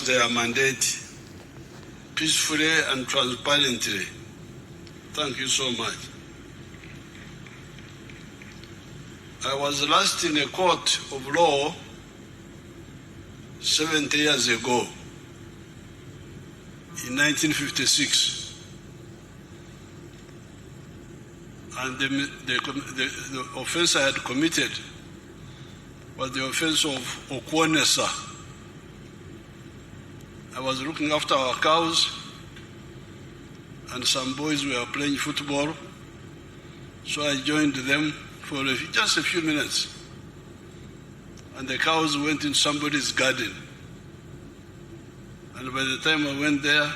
their mandate peacefully and transparently. Thank you so much. I was last in a court of law 70 years ago, in 1956. And the offense I had committed was the offense of Okwonesa. I was looking after our cows, and some boys were playing football, so I joined them for just a few minutes. And the cows went in somebody's garden. And by the time I went there,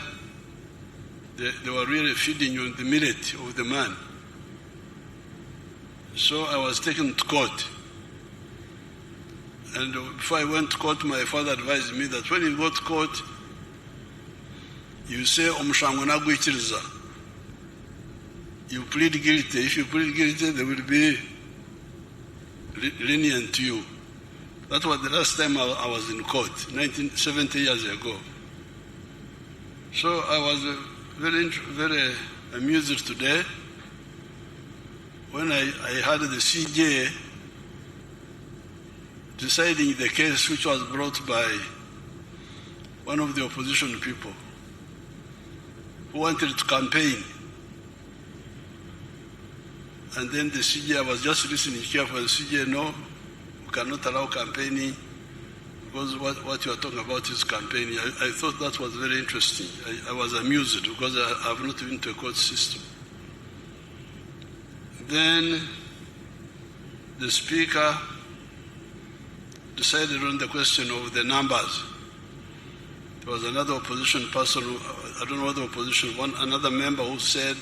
they were really feeding on the millet of the man. So I was taken to court. And before I went to court, my father advised me that when you go to court, you say, you plead guilty. If you plead guilty, they will be lenient to you. That was the last time I was in court, 70 years ago. So I was very amused today when I heard the CJ deciding the case which was brought by one of the opposition people who wanted to campaign. And then the CJ, I was just listening carefully, the CJ, no, we cannot allow campaigning because what you are talking about is campaigning. I thought that was very interesting. I was amused because I have not been to a court system. Then the speaker decided on the question of the numbers. There was another opposition person, I don't know what the opposition, another member who said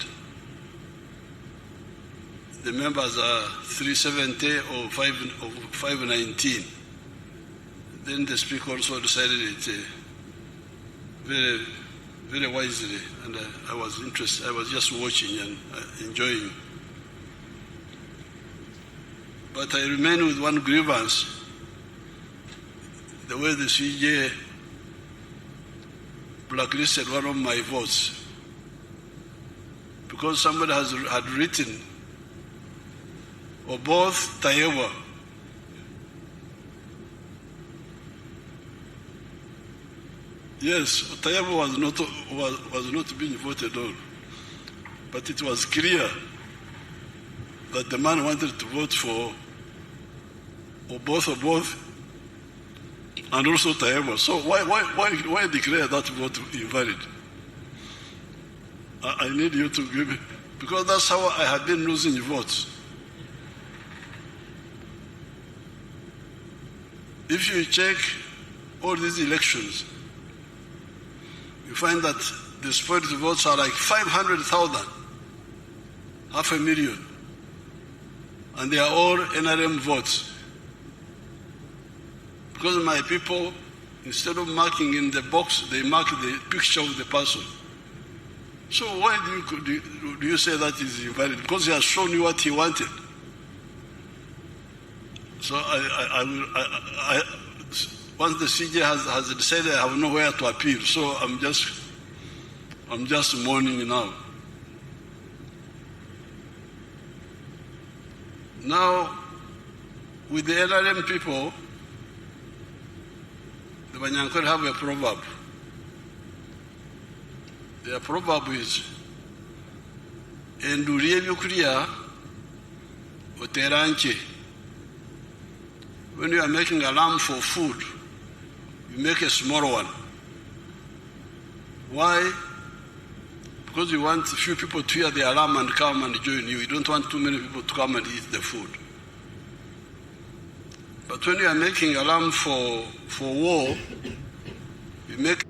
the members are 370 or 519. Then the speaker also decided it very, very wisely, and I was interested. I was just watching and enjoying. But I remain with one grievance: the way the CJ blacklisted one of my votes because somebody had written or both Tayewa. Yes, Tayewa was not being voted on, but it was clear that the man wanted to vote for or both, and also Tayewa. So why declare that vote invalid? I need you to give it, because that's how I had been losing votes. If you check all these elections, you find that the spoiled votes are like 500,000, 500,000, and they are all NRM votes. Because my people, instead of marking in the box, they mark the picture of the person. So why do you say that is invalid? Because he has shown you what he wanted. So once the CJ has decided, I have nowhere to appeal. So I'm just mourning now. Now, with the LRM people, the Banyankole have a proverb. Their proverb is, "Enduriye byukuriya oteranche." When you are making a lamb for food, you make a small one. Why? Because you want a few people to hear the alarm and come and join you. You don't want too many people to come and eat the food. But when you are making a lamb for war, you make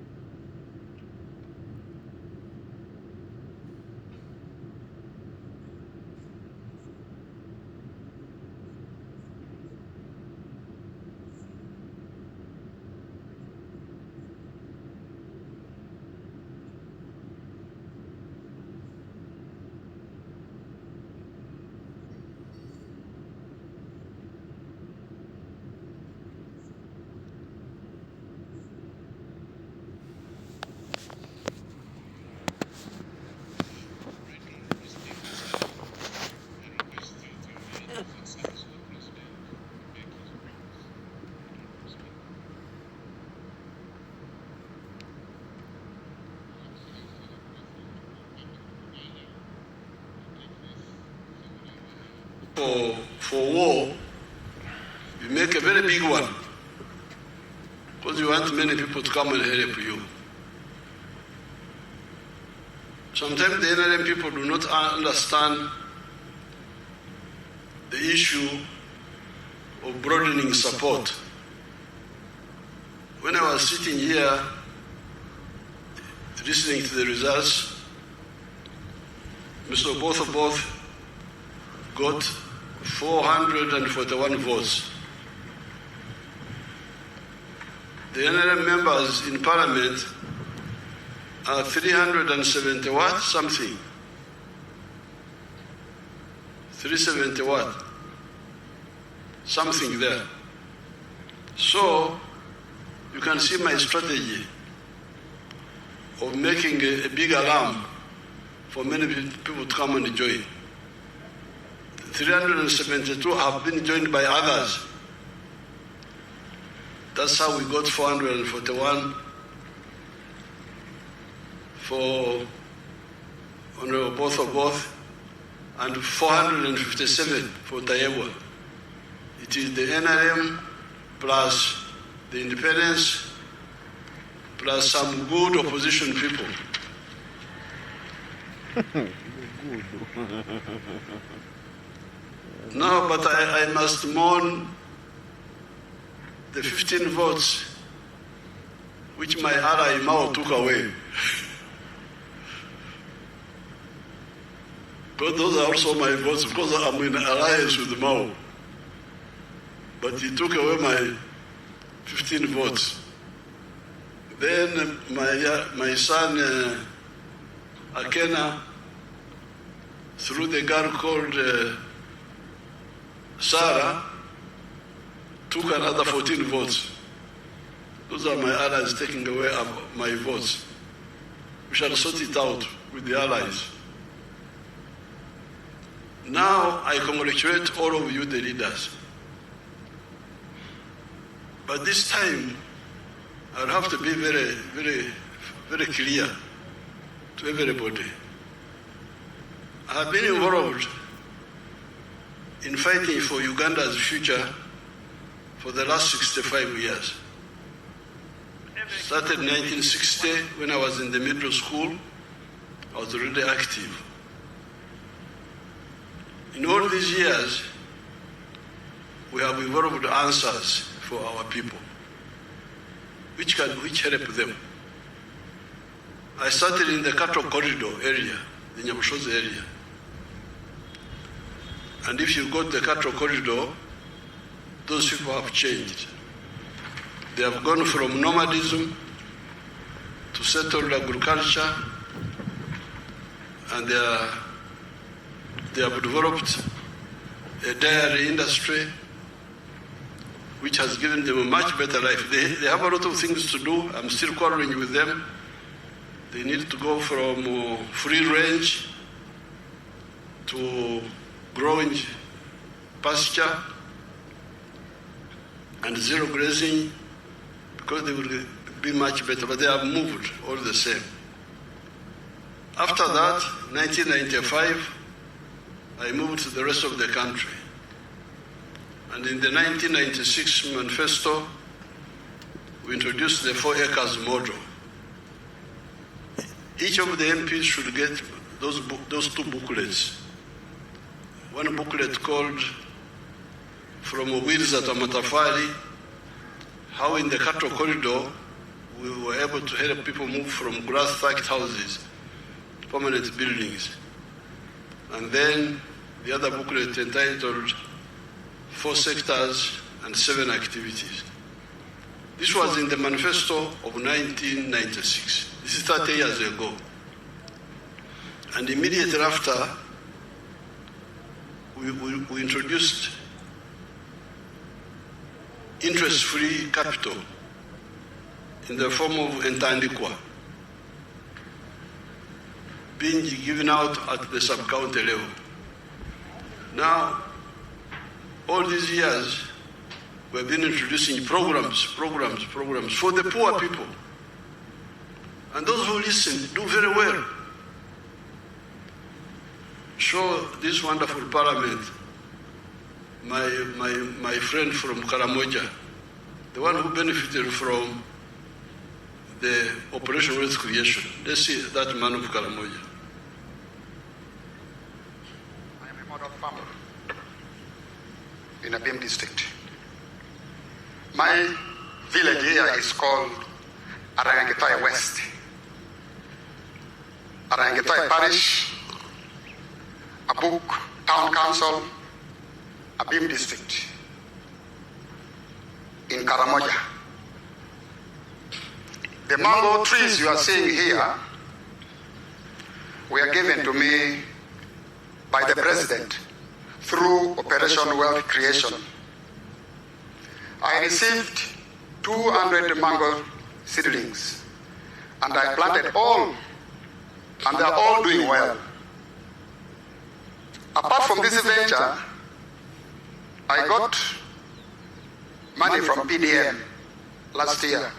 for war, you make a very big one, because you want many people to come and help you. Sometimes the NRM people do not understand the issue of broadening support. When I was sitting here listening to the results, Mr. Oboth got 441 votes. The NRM members in Parliament are 370 what? Something. 370 what? Something there. So, you can see my strategy of making a big alarm for many people to come and join. 372 have been joined by others. That's how we got 441 for Honorable Both and 457 for Tayewa. It is the NRM plus the independents plus some good opposition people. No, but I must mourn the 15 votes which my ally Mao took away. But those are also my votes because I'm in alliance with Mao. But he took away my 15 votes. Then my son Akena, through the girl called Sarah, took another 14 votes. Those are my allies taking away my votes. We shall sort it out with the allies. Now I congratulate all of you, the leaders. But this time, I'll have to be very, very, very clear to everybody. I have been involved in fighting for Uganda's future for the last 65 years. Started in 1960 when I was in the middle school. I was already active. In all these years, we have evolved answers for our people, which help them. I started in the cattle corridor area, the Nyabushozi area. And if you go to the cattle corridor, those people have changed. They have gone from nomadism to settled agriculture, and they have developed a dairy industry which has given them a much better life. They have a lot of things to do. I'm still quarreling with them. They need to go from free range to growing pasture and zero grazing, because they will be much better, but they have moved all the same. After that, 1995, I moved to the rest of the country. And in the 1996 manifesto, we introduced the 4 acres model. Each of the MPs should get those 2 booklets. One booklet called From Wheels to Matafari, how in the cattle corridor we were able to help people move from grass-thatched houses to permanent buildings. And then the other booklet entitled 4 sectors and 7 activities. This was in the manifesto of 1996. This is 30 years ago. And immediately after, we introduced interest-free capital in the form of entandikwa, being given out at the sub-county level. Now, all these years, we've been introducing programs for the poor people. And those who listen do very well. Show this wonderful parliament my friend from Karamoja, the one who benefited from the Operation Wealth Creation. Let's see that man of Karamoja. I am a model farmer in Abim district. My village here is called Arangetoy West. Arangetoy Parish, Abuk Town Council, Abim district in Karamoja. The mango trees you are seeing here were given to me by the president through Operation Wealth Creation. I received 200 mango seedlings and I planted all, and they are all doing well. Apart from this venture, I got money from PDM last year.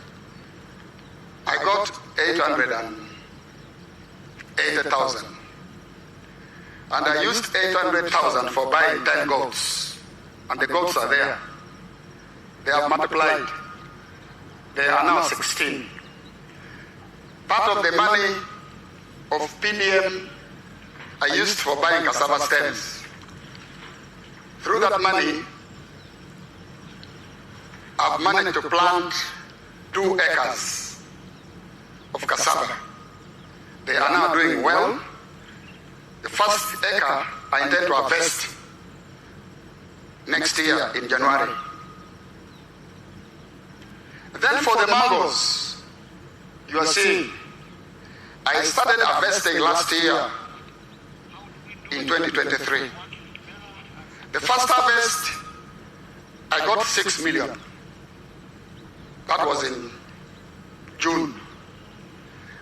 I got 880,000. And I used 800,000 for buying 10 goats. And the goats are there. They have multiplied. They are now 16. Part of the money of PDM I used for buying cassava stems. Through that money, I've managed to plant 2 acres of cassava. They are now doing well. The first acre I intend to harvest next year in January. Then for the mangoes, you are seeing, I started harvesting last year in 2023. The first harvest, I got 6 million. That was in June.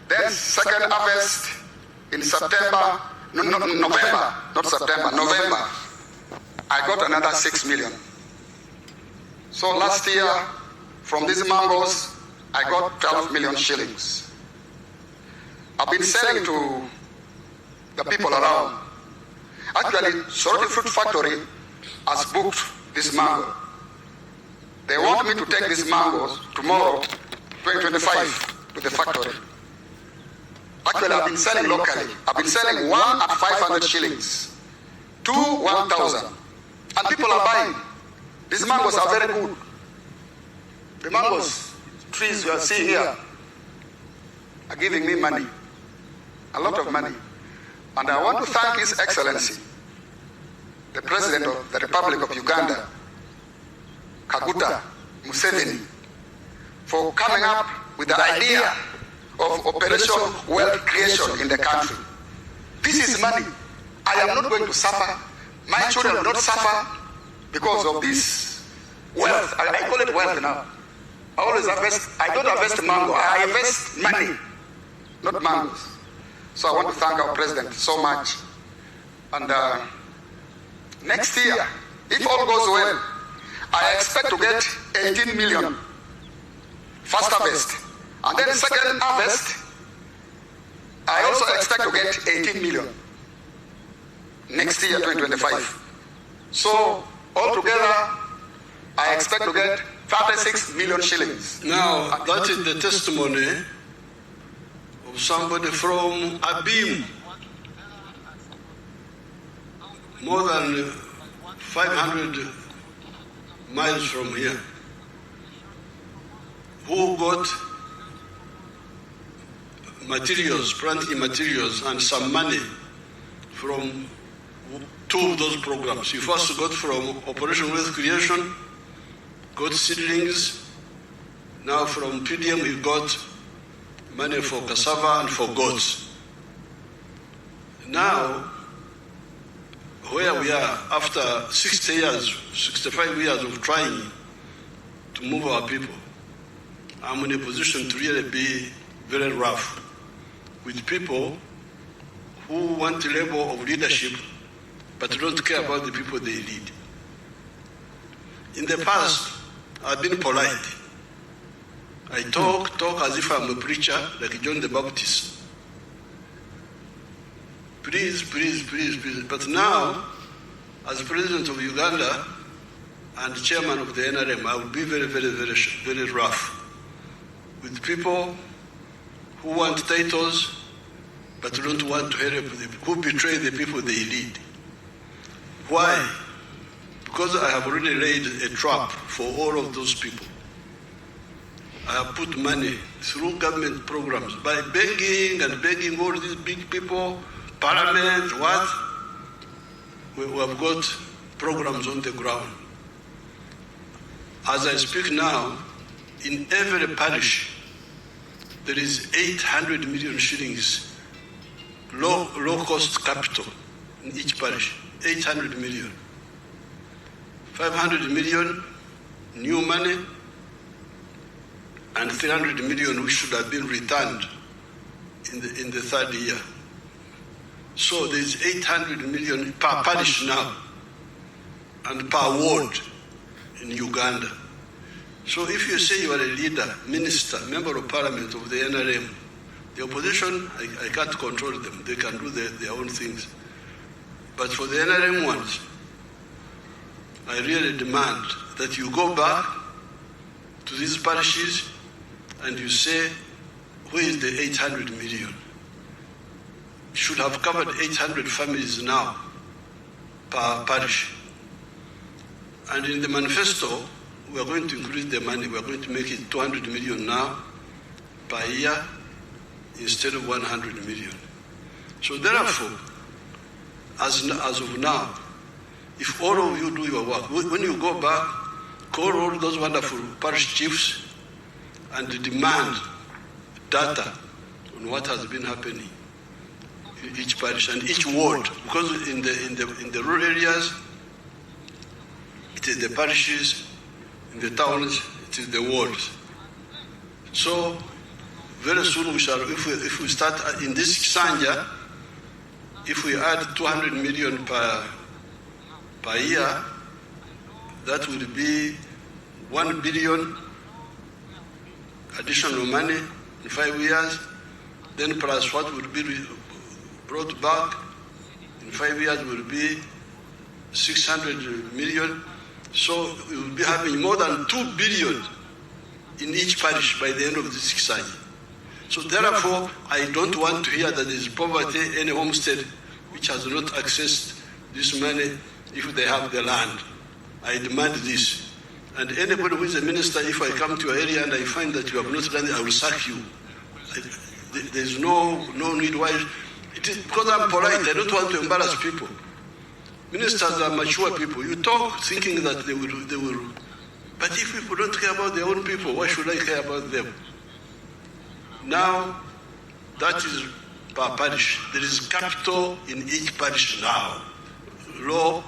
Then second harvest in September, November, not September, November, I got another 6 million. So last year, from these mangoes, I got 12 million shillings. I've been selling to the people around. Actually, Soroti Fruit Factory has booked this mango. They want me to take these mangoes tomorrow, 2025, to the factory. Actually, I've been selling locally. I've been selling 1 at 500 shillings, 2 1,000. And people are buying. These mangoes are very good. The mangoes, trees you are seeing here, are giving me money, a lot of money. And I want to thank His Excellency, the President of the Republic of Uganda, Kaguta Museveni, for coming up with the idea of Operation Wealth Creation in the country. This is money. I am not going to suffer. My children will not suffer because of this wealth. I call it wealth now. I always harvest. I don't harvest mango. I harvest money, not mangoes. So I want to thank our president so much. And next year, if all goes well, I expect to get 18 million first harvest. And then second harvest, I also expect to get 18 million next year, 2025. So altogether, I expect to get 36 million shillings. Now, that is the testimony of somebody from Abim, more than 500 miles from here, who got materials, planting materials, and some money from 2 of those programs. He first got from Operation Wealth Creation, got seedlings. Now from PDM he got money for cassava and for goats. Now, where we are, after 60 years, 65 years of trying to move our people, I'm in a position to really be very rough with people who want a level of leadership but don't care about the people they lead. In the past, I've been polite. I talk as if I'm a preacher, like John the Baptist. Please. But now, as president of Uganda, and chairman of the NRM, I will be very, very, very, very rough with people who want titles but don't want to help them, who betray the people they lead. Why? Because I have already laid a trap for all of those people. I have put money through government programs by begging and begging all these big people, parliament, what? We have got programs on the ground. As I speak now, in every parish, there is 800 million shillings low-cost capital in each parish, 800 million. 500 million new money, and 300 million which should have been returned in the third year. So there's 800 million per parish now and per ward in Uganda. So if you say you are a leader, minister, member of parliament of the NRM, the opposition, I can't control them. They can do their own things. But for the NRM ones, I really demand that you go back to these parishes and you say, where is the 800 million? Should have covered 800 families now per parish. And in the manifesto, we are going to increase the money. We are going to make it 200 million now per year instead of 100 million. So therefore, as of now, if all of you do your work, when you go back, call all those wonderful parish chiefs and demand data on what has been happening in each parish and each ward, because in the rural areas, it is the parishes, in the towns, it is the wards. So very soon we shall, if we start in this Sanja, if we add 200 million per year, that will be 1 billion additional money in 5 years, then plus what will be brought back in 5 years will be 600 million. So we will be having more than 2 billion in each parish by the end of this Kisanya. So therefore, I don't want to hear that there is poverty, any homestead which has not accessed this money if they have the land. I demand this. And anybody who is a minister, if I come to your area and I find that you have not done it, I will sack you. There is no need. Why? It is because I'm polite. I don't want to embarrass people. Ministers are mature people. You talk thinking that they will. But if people don't care about their own people, why should I care about them? Now, that is per parish. There is capital in each parish now. Low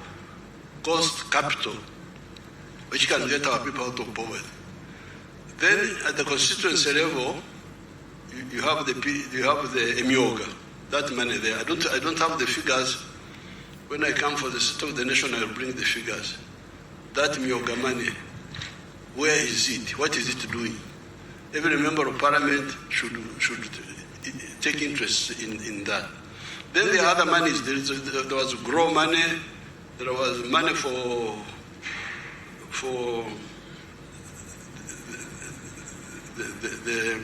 cost capital, which can get our people out of poverty. Then at the constituency level, you have the Emioga, that money there. I don't have the figures. When I come for the State of the Nation, I will bring the figures. That Emioga money, where is it? What is it doing? Every member of parliament should take interest in that. Then the other monies, there was grow money, there was money for the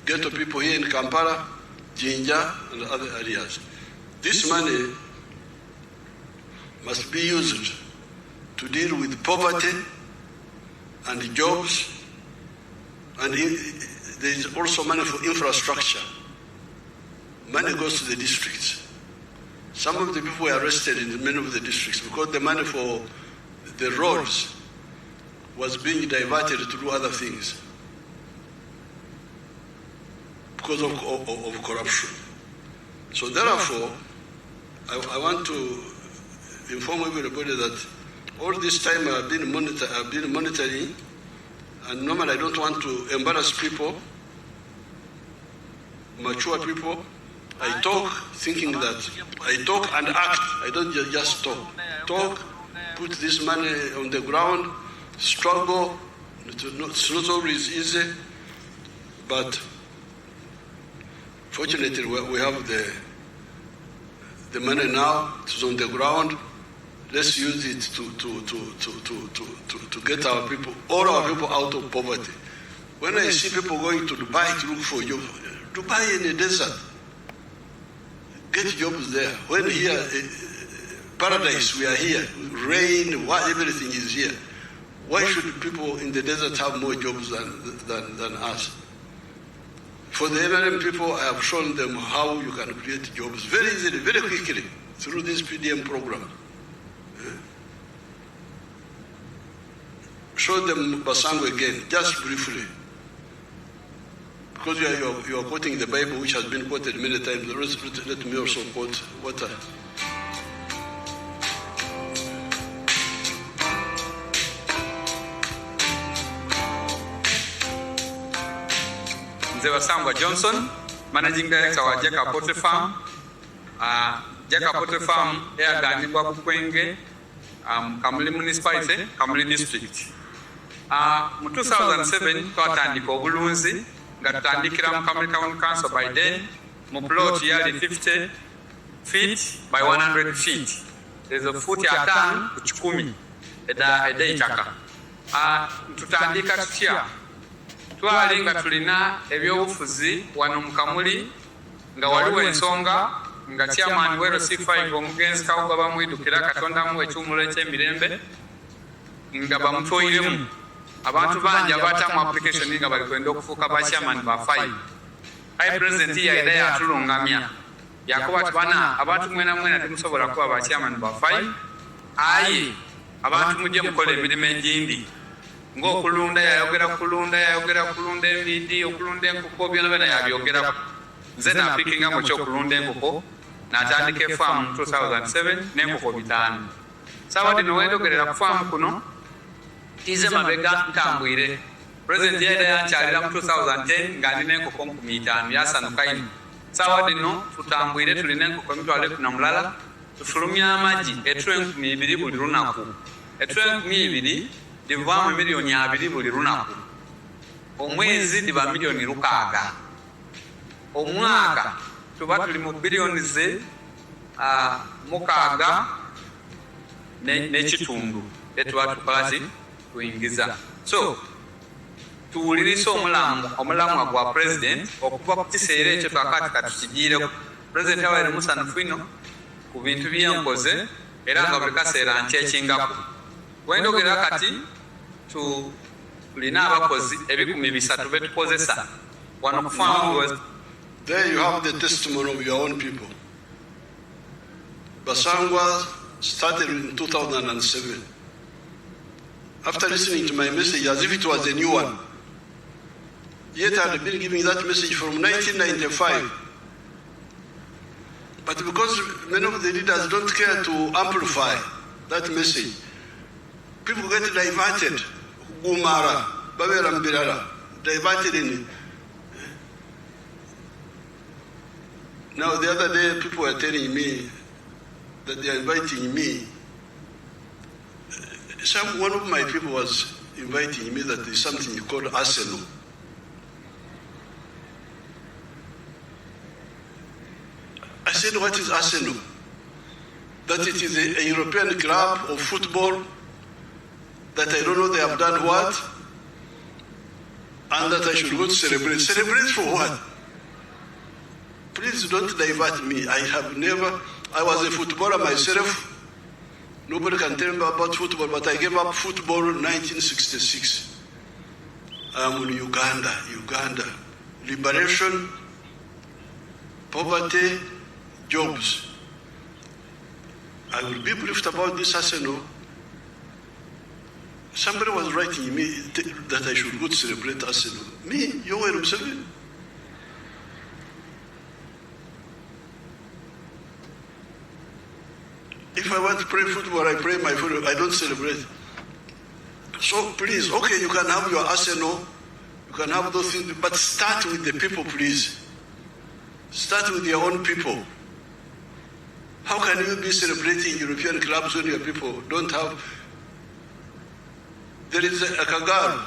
ghetto people here in Kampala, Jinja, and other areas. This money must be used to deal with poverty and jobs, and there is also money for infrastructure. Money goes to the districts. Some of the people were arrested in many of the districts because the money for the roads was being diverted to do other things because of corruption. So therefore, I want to inform everybody that all this time I've been monitoring, and normally I don't want to embarrass people, mature people. I talk thinking that I talk and act. I don't just talk. Talk, put this money on the ground, struggle. It's not always easy, but fortunately we have the money now. It's on the ground, let's use it to get our people, all our people out of poverty. When I see people going to Dubai to look for jobs, Dubai in the desert, get jobs there. When here, paradise, we are here, rain, everything is here. Why should people in the desert have more jobs than us? For the NRM people, I have shown them how you can create jobs very easily, very quickly, through this PDM program. Show them Basango again, just briefly. Because you are quoting the Bible, which has been quoted many times. Let me also quote what Basangwa Johnson, Managing Director wa Jeka Poultry Farm. Jeka Poultry Farm yagandibwa ku Kwenge, Kamuli Municipality, Kamuli District. Mu 2007 twatandika obulunzi nga tutandikira mu Kamuli Town Council by then mu plot yali 50 feet by 100 feet. There's a foot atano ku 10 eda itaka. Tutandika tutya twali nga tulina ebyobufuzi wano mu Kamuli nga waliwo ensonga nga chairman wero C5 omugenzi Kawuga bamwidukira Katonda mu ekyumulo eky'emirembe nga bamutoyiremu abantu bangi abatamu application nga bali kwenda okufuuka ba chairman ba 5. Ayi president yaida yatulungamya yakuba tubana abantu mwena mwena temusobola kuba ba chairman ba 5. Ayi abantu mujje mukola emirimu egindi ng'okulunda yayogera kulunda emindi okulunda enkoko byona yabyogera. Nze napikinga mu kyokulunda enkoko n'atandika efaamu mu 2007 n'enkoko 5. Sawa dino wendogerera ku faamu kuno tize mabega ntambwire. President yaida yankyalira mu 2010 nga ndina enkoko 5,000 yasanuka ino. Sawa dino tutambwire tulina enkoko 2,000 tufulumya amagi ettu 2,000 buli lunaku. Ettu 2,000 divamu milioni 2 buli lunaku. Omwezi diva milioni 6. Omwaka tuba tuli mu bilioni ze 6 n'ekitundu etuba tukolati kuyingiza. So tuwulirisa omulamwa gwa president okuva ku kiseera ekyo twakati katukigiireko. President awaire musanhufu ino ku bintu byenkoze era nga buli kaseera nkyekingako. Wendogera kati tulina abakozi 300 betukozesa wano ku farm. There you have the testimony of your own people. Basangwa started in 2007. After listening to my message as if it was a new one. Yet I had been giving that message from 1995. But because many of the leaders don't care to amplify that message, people get diverted. Umara, Babera Mbirara, diverted in it. Now the other day people were telling me that they are inviting me. One of my people was inviting me that there's something called Arsenal. I said, what is Arsenal? That it is a European club of football, that I don't know they have done what, and that I should go to celebrate. Celebrate for what? Please don't divert me. I was a footballer myself. Nobody can tell me about football, but I gave up football in 1966. I'm in Uganda. Liberation, poverty, jobs. I will be briefed about this Arsenal. Somebody was writing me that I should go to celebrate Arsenal. Me, Yoweri Museveni. If I want to play football, I play my football. I don't celebrate. So please, okay, you can have your Arsenal, you can have those things, but start with the people, please. Start with your own people. How can you be celebrating European clubs when your people don't have? There is a Kagaru.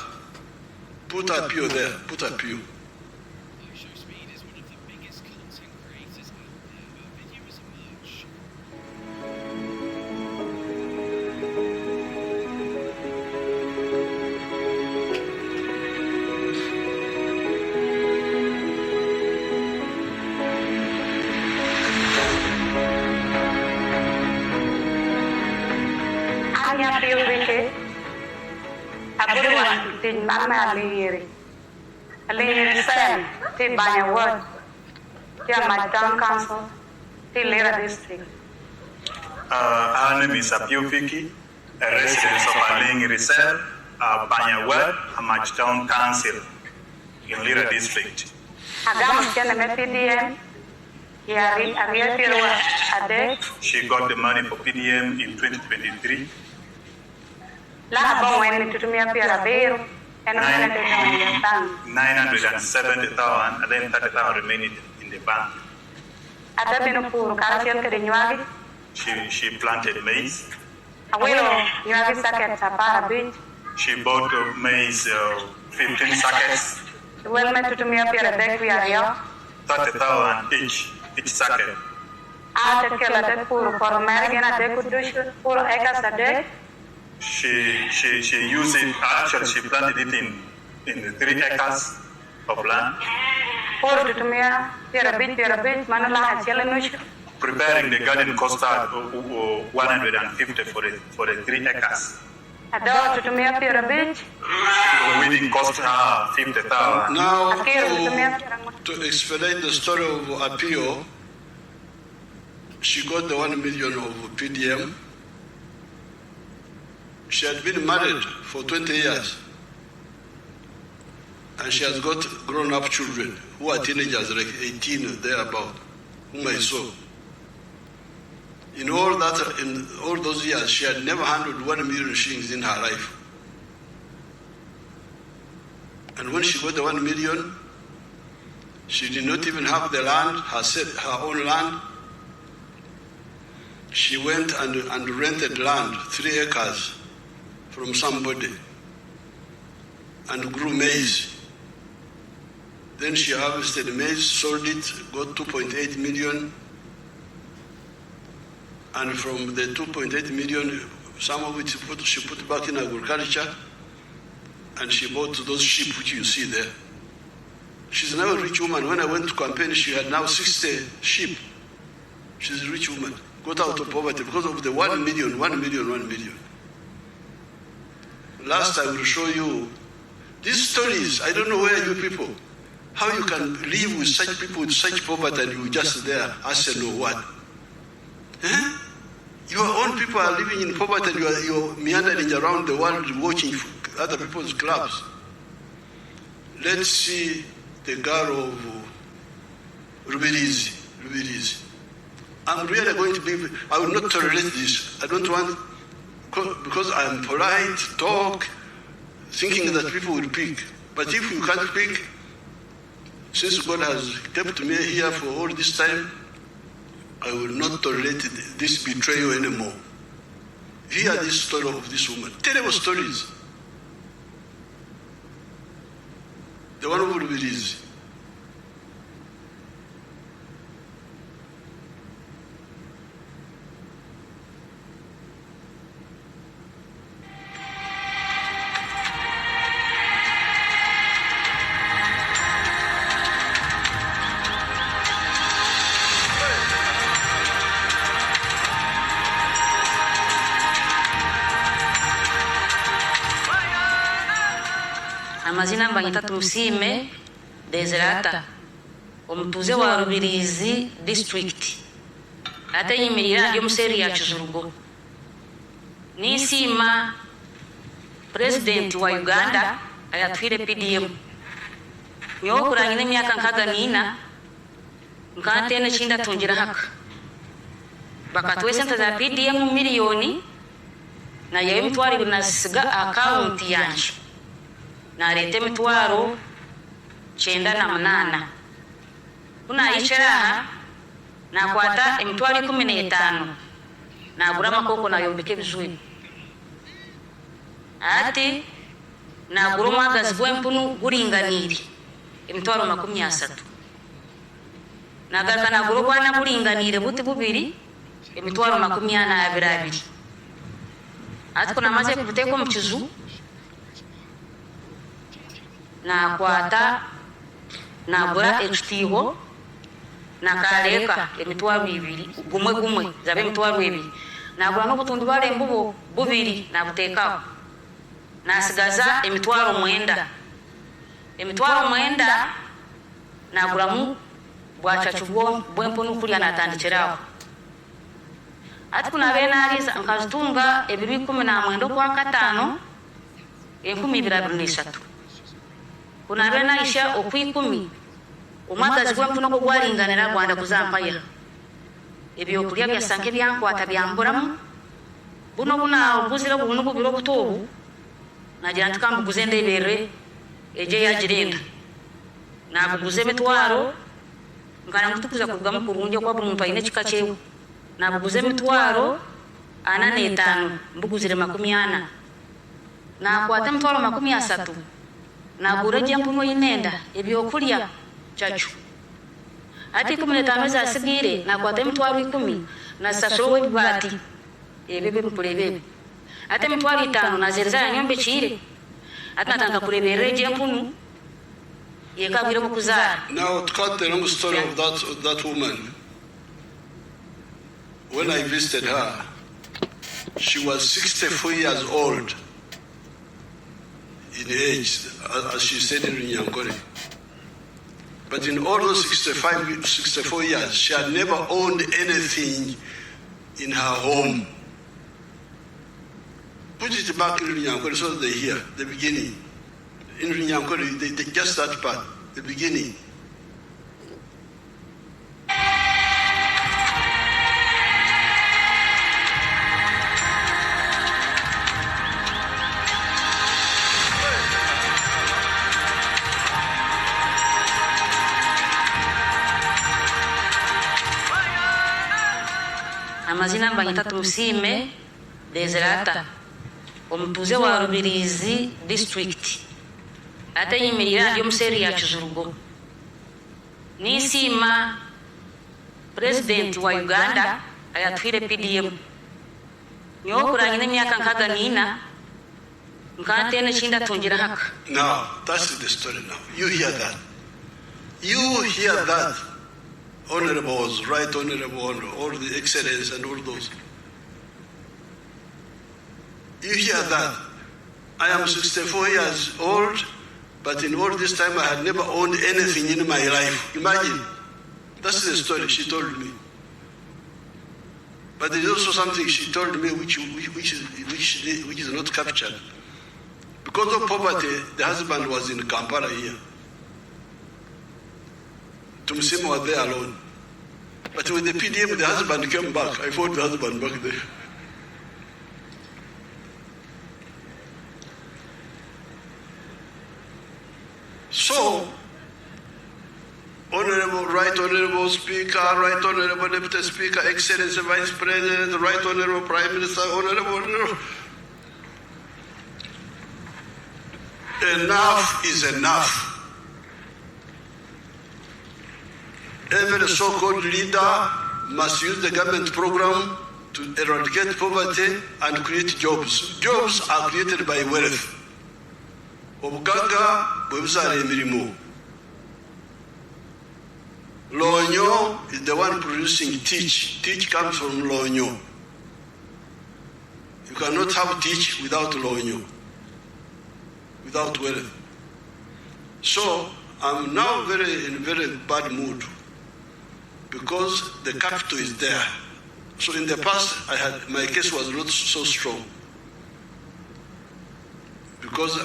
Put a pew there. Put a pew. tin mama aliri sen ti banya word ti my town council ti Lira district. Her name is Apiofiki, a resident of Aling Reserve, Banya Ward, Amach Town Council in Lira district. Agam kena me PDM. She got the money for PDM in 2023. 970,000 and then 30,000 remaining in the bank. She planted maize. She bought maize, 15 sackets. 30,000 each sacket. She used it, actually she planted it in the 3 acres of land. Preparing the garden cost her 150 for the 3 acres. Weeding cost her 50,000. Now, to explain the story of Apio, she got the 1 million of PDM. She had been married for 20 years. And she has got grown-up children who are teenagers, like 18 thereabout, whom I saw. In all those years, she had never handled 1 million shillings in her life. And when she got the 1 million, she did not even have the land, her own land. She went and rented land, 3 acres, from somebody, and grew maize. Then she harvested maize, sold it, got 2.8 million. And from the 2.8 million, some of it she put back in agriculture, and she bought those sheep which you see there. She's now a rich woman. When I went to campaign, she had now 60 sheep. She's a rich woman. Got out of poverty because of the 1 million. Last I will show you these stories. I don't know where you people, how you can live with such people with such poverty and you just there, Arsenal what? Your own people are living in poverty and you're meandering around the world watching other people's clubs. Let's see the girl of Rubirizi. I'm really going to be, I will not tolerate this. I don't want, because I'm polite, talk, thinking that people will pick. But if you can't pick, since God has kept me here for all this time, I will not tolerate this betrayal anymore. Hear this story of this woman. Terrible stories. The one who will be easy. Amazina mbanyita Tusime Deserata omutuze wa Rubirizi district ate yimirira yo museri ya Kizurugo nisima president wa Uganda ayatwire PDM nyokurangine myaka nkaganina nkatene chinda tungira haka bakatwe sente za PDM milioni na yewe mitwari binasiga account yanje na lete mitwaro 98 kuna ichera na kwata emitwari 15 na gura makoko na yombike bizui ati na gura magazi gwempunu guringaniri emitwaro 30 na garka na gura bwana guringanire buti bubiri emitwaro 22 ati kuna maze kubuteko mu kizu na kwata na gura ekitiho na kaleka emitwaro 2 gumwe zabe emitwaro 2 na gura no butundu bare mbubo bubiri na butekaho nasigaza emitwalo 9. Emitwalo 9 nagulamu bwachachu bwempunu kulya natandikiraho. Ati kuna benaliza nkazitunga ebiro 19 kwa 5 2023. Kuna benaisha okwi10 omwagazi gwempunu ko gwalinganira gwanda kuzampaya. Ebyo kulya byasanke byankwata byamburamu buno buna obuzira buno bubiro butobu nagira ntikambuguze ndebere eje yagirinda nabuguze emitwaro nkana mutukuza kugamu kurunje kwa buli muntu ayine kika kyewe nabuguze emitwaro 45 mbuguzire 40 nakwata emitwaro 30 nagura gyempunu yinenda ebyokulya chachu. Ati 15 zasigire nakwata emitwaro 10 nasasuro webibati ebebe mpulebebe. Ati emitwaro 5 nazereza nyombe chire ati natanga kurebere gyempunu yekabire mukuzara. Now, to cut the long story of that woman, when I visited her, she was 64 years old in age, as she said in Nyankore. But in all those 64 years, she had never owned anything in her home. Put it back in Nyankore so they hear the beginning. In Nyankore, they just that part, the beginning. Amazina mbanyita Tumusime Dezerata omutuze wa Rubirizi district ate yimirira ndi omuseri ya Kizurugo nisima president wa Uganda ayatwire PDM nyokuranye n'emyaka 64 nkatene chinda tungira haka. Now, that's the story now. You hear that. You hear that. Honorables, right honorable, all the excellence and all those. You hear that. I am 64 years old, but in all this time I had never owned anything in my life. Imagine. That's the story she told me. But there is also something she told me which is not captured. Because of poverty, the husband was in Kampala here. Tumusima was there alone. But with the PDM, the husband came back. I fought the husband back there. So, Right Honorable Speaker, Right Honorable Deputy Speaker, Excellency Vice President, Right Honorable Prime Minister, Honorable. Enough is enough. Every so-called leader must use the government program to eradicate poverty and create jobs. Jobs are created by wealth. Obuganga bwebuzala emirimu. Lonyo is the one producing teach. Teach comes from Lonyo. You cannot have teach without Lonyo, without wealth. So I'm now in very bad mood because the capital is there. So in the past, my case was not so strong because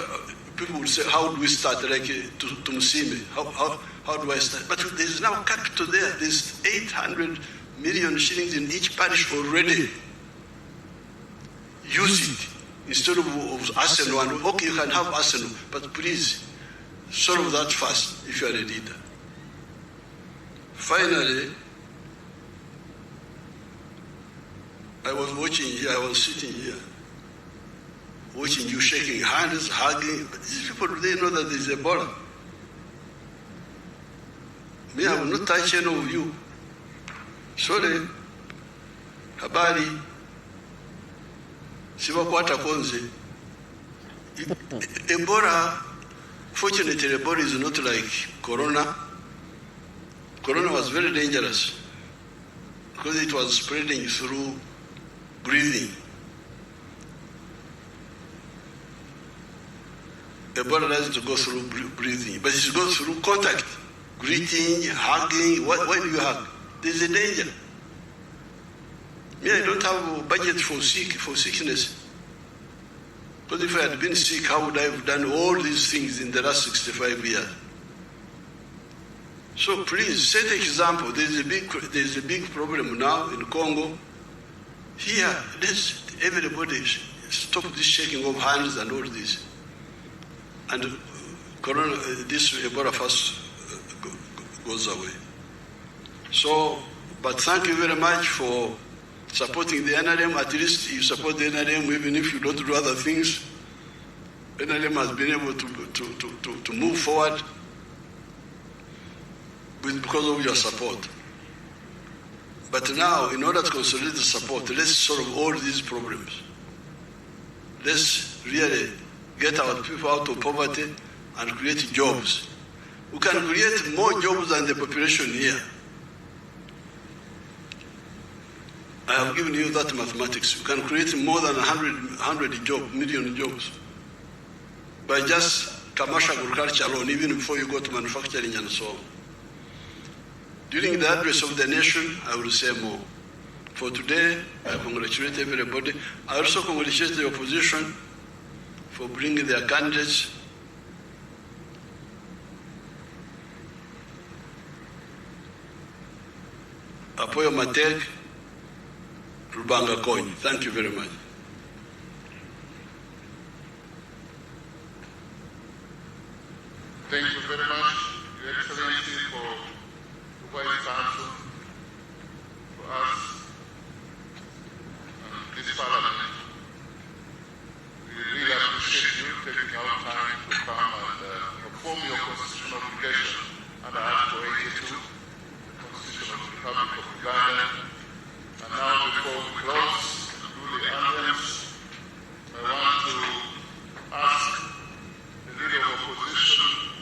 people would say, "How do we start?" Like to Musime, how do I start? But there is now capital there. There's 800 million shillings in each parish already. Use it instead of arsenal. And okay, you can have arsenal, but please solve that first if you are a leader. Finally, I was watching here, I was sitting here, watching you shaking hands, hugging. But these people, they know that there's Ebola. Me, I will not touch any of you. Sorry, habari, sibakwata konze. Ebola, fortunately, Ebola is not like Corona. Corona was very dangerous because it was spreading through breathing. Ebola doesn't go through breathing, but it goes through contact, greeting, hugging. When you hug, there's a danger. Me, I don't have a budget for sickness. Because if I had been sick, how would I have done all these things in the last 65 years? So please set an example. There's a big problem now in Congo. Here, everybody stop this shaking of hands and all this. And this Ebola first goes away. So, but thank you very much for supporting the NRM. At least you support the NRM even if you don't do other things. NRM has been able to move forward because of your support. But now, in order to consolidate the support, let's solve all these problems. Let's really get our people out of poverty and create jobs. We can create more jobs than the population here. I have given you that mathematics. We can create more than 100 million jobs by just commercial agriculture alone, even before you go to manufacturing and so on. During the address of the nation, I will say more. For today, I congratulate everybody. I also congratulate the opposition for bringing their candidates. Apoyo Matek, Rubanga Kony. Thank you very much. Thank you very much, Your Excellency, for providing counsel for us and this Parliament. We really appreciate you taking out time to come and perform your constitutional obligation under Article 82, the Constitution of the Republic of Uganda. And now, before we close and do the anthems, I want to ask the Leader of Opposition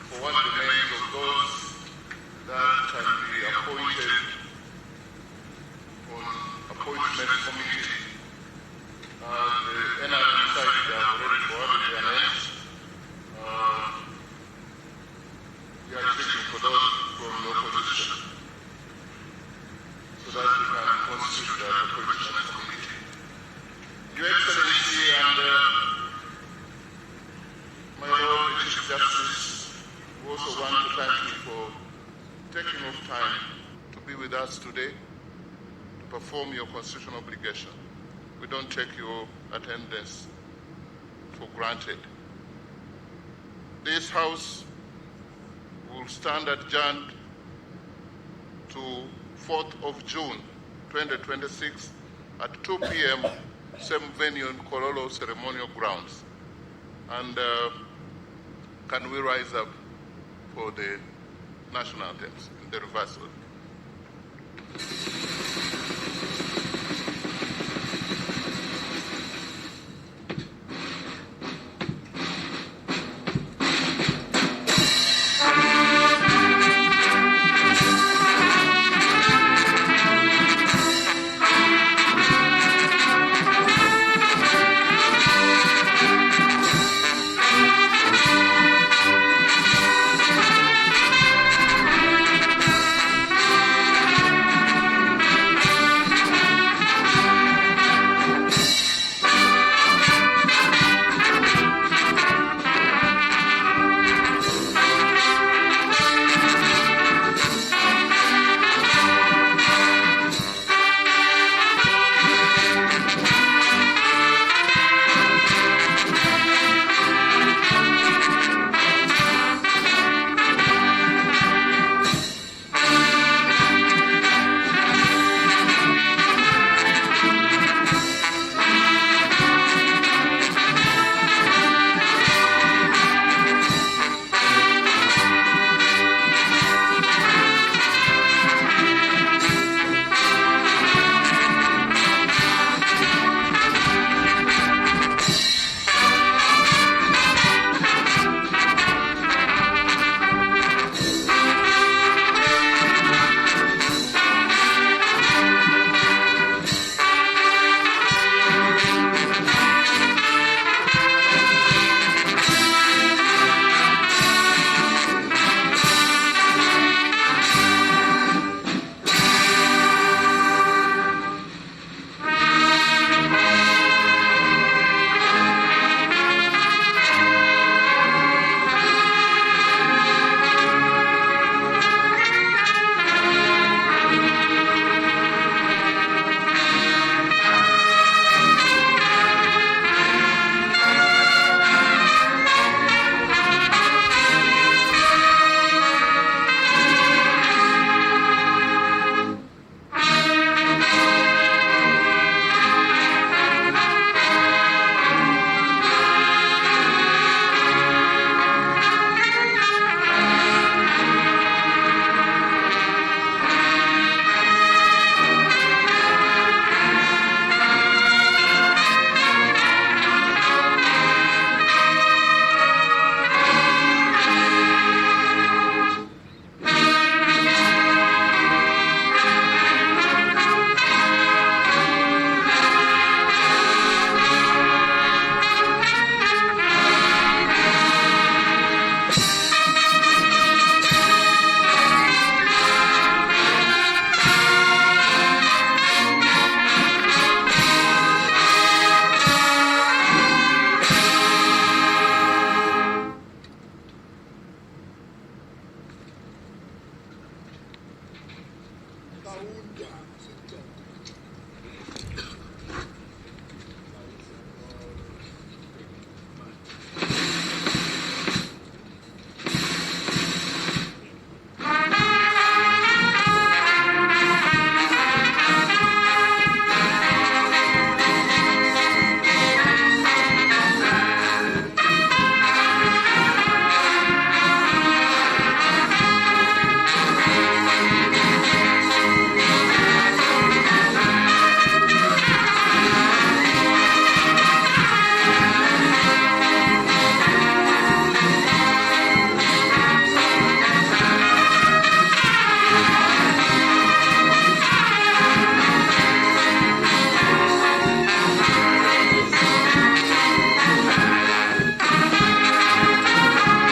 for what remains of those that can be appointed on appointment committee. The NRM side they have already forwarded their names. We are checking for those from the opposition so that we can constitute that appointment committee. Your Excellency and my Lord the Chief Justice, we also want to thank you for taking off time to be with us today to perform your constitutional obligation. We don't take your attendance for granted. This House will stand adjourned to 4th of June 2026 at 2 p.m. same venue in Kololo Ceremonial Grounds. And can we rise up for the national anthems in the reversal? Kaunda